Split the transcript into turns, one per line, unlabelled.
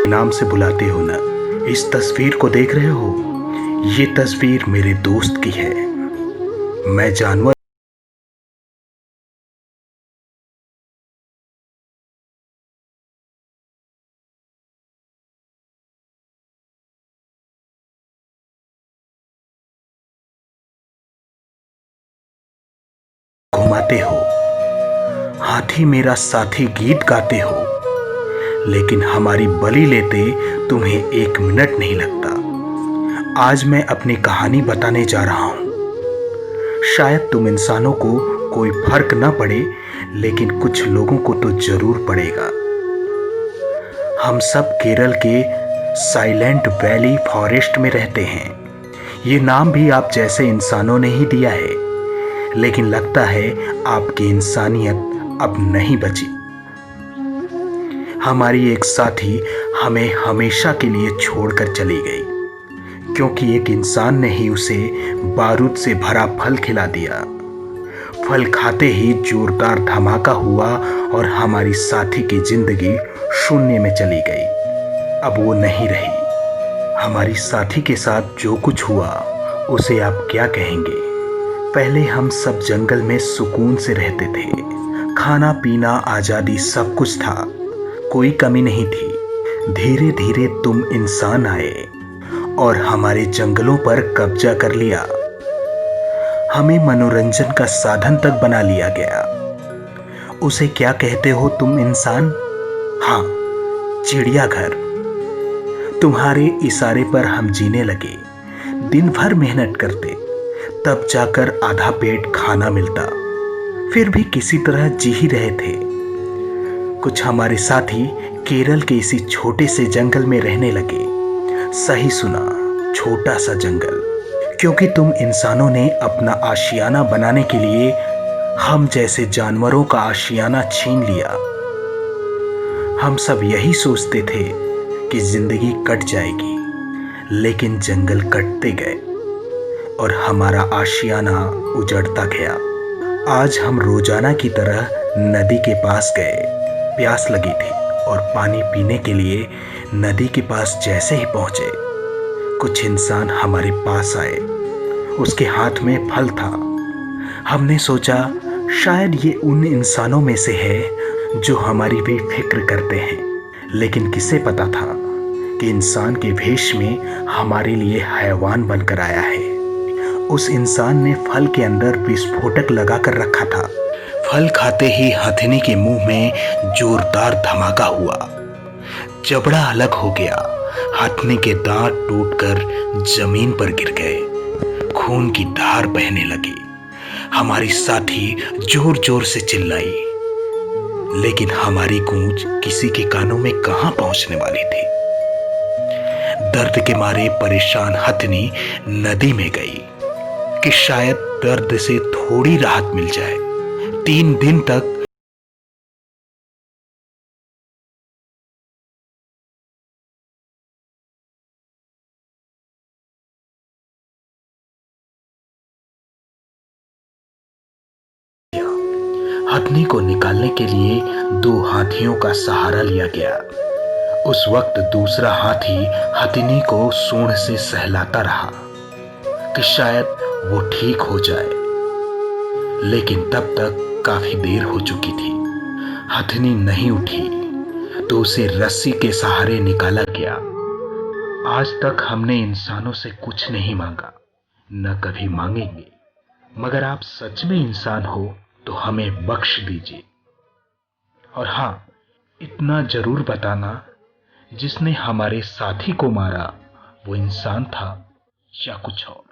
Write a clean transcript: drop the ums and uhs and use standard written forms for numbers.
नाम से बुलाते हो ना। इस तस्वीर को देख रहे हो, ये तस्वीर मेरे दोस्त की है। मैं जानवर घुमाते हो, हाथी मेरा साथी गीत गाते हो, लेकिन हमारी बलि लेते तुम्हें 1 मिनट नहीं लगता। आज मैं अपनी कहानी बताने जा रहा हूं। शायद तुम इंसानों को कोई फर्क ना पड़े, लेकिन कुछ लोगों को तो जरूर पड़ेगा। हम सब केरल के साइलेंट वैली फॉरेस्ट में रहते हैं। ये नाम भी आप जैसे इंसानों ने ही दिया है, लेकिन लगता है आपकी इंसानियत अब नहीं बची। हमारी एक साथी हमें हमेशा के लिए छोड़कर चली गई, क्योंकि एक इंसान ने ही उसे बारूद से भरा फल खिला दिया। फल खाते ही जोरदार धमाका हुआ और हमारी साथी की जिंदगी शून्य में चली गई। अब वो नहीं रही। हमारी साथी के साथ जो कुछ हुआ उसे आप क्या कहेंगे? पहले हम सब जंगल में सुकून से रहते थे। खाना पीना आजादी सब कुछ था, कोई कमी नहीं थी। धीरे धीरे तुम इंसान आए और हमारे जंगलों पर कब्जा कर लिया। हमें मनोरंजन का साधन तक बना लिया गया। उसे क्या कहते हो तुम इंसान? हाँ, चिड़ियाघर। तुम्हारे इशारे पर हम जीने लगे। दिन भर मेहनत करते, तब जाकर आधा पेट खाना मिलता। फिर भी किसी तरह जी ही रहे थे। कुछ हमारे साथी केरल के इसी छोटे से जंगल में रहने लगे। सही सुना, छोटा सा जंगल, क्योंकि तुम इंसानों ने अपना आशियाना बनाने के लिए हम जैसे जानवरों का आशियाना छीन लिया। हम सब यही सोचते थे कि जिंदगी कट जाएगी, लेकिन जंगल कटते गए और हमारा आशियाना उजड़ता गया। आज हम रोजाना की तरह नदी के पास गए। प्यास लगी थी और पानी पीने के लिए नदी के पास जैसे ही पहुंचे, कुछ इंसान हमारे पास आए। उसके हाथ में फल था। हमने सोचा शायद ये उन इंसानों में से है जो हमारी भी फिक्र करते हैं, लेकिन किसे पता था कि इंसान के भेष में हमारे लिए हैवान बनकर आया है। उस इंसान ने फल के अंदर विस्फोटक लगा कर रखा था। फल खाते ही हथनी के मुंह में जोरदार धमाका हुआ। जबड़ा अलग हो गया। हथनी के दांत टूटकर जमीन पर गिर गए। खून की धार बहने लगी। हमारी साथी जोर जोर से चिल्लाई, लेकिन हमारी गूंज किसी के कानों में कहां पहुंचने वाली थी। दर्द के मारे परेशान हथनी नदी में गई कि शायद दर्द से थोड़ी राहत मिल जाए। 3 दिन तक हथनी को निकालने के लिए 2 हाथियों का सहारा लिया गया। उस वक्त दूसरा हाथी हथनी को सूंड से सहलाता रहा कि शायद वो ठीक हो जाए, लेकिन तब तक काफी देर हो चुकी थी। हथनी नहीं उठी तो उसे रस्सी के सहारे निकाला गया। आज तक हमने इंसानों से कुछ नहीं मांगा, न कभी मांगेंगे, मगर आप सच में इंसान हो तो हमें बख्श दीजिए। और हाँ, इतना जरूर बताना, जिसने हमारे साथी को मारा वो इंसान था या कुछ और।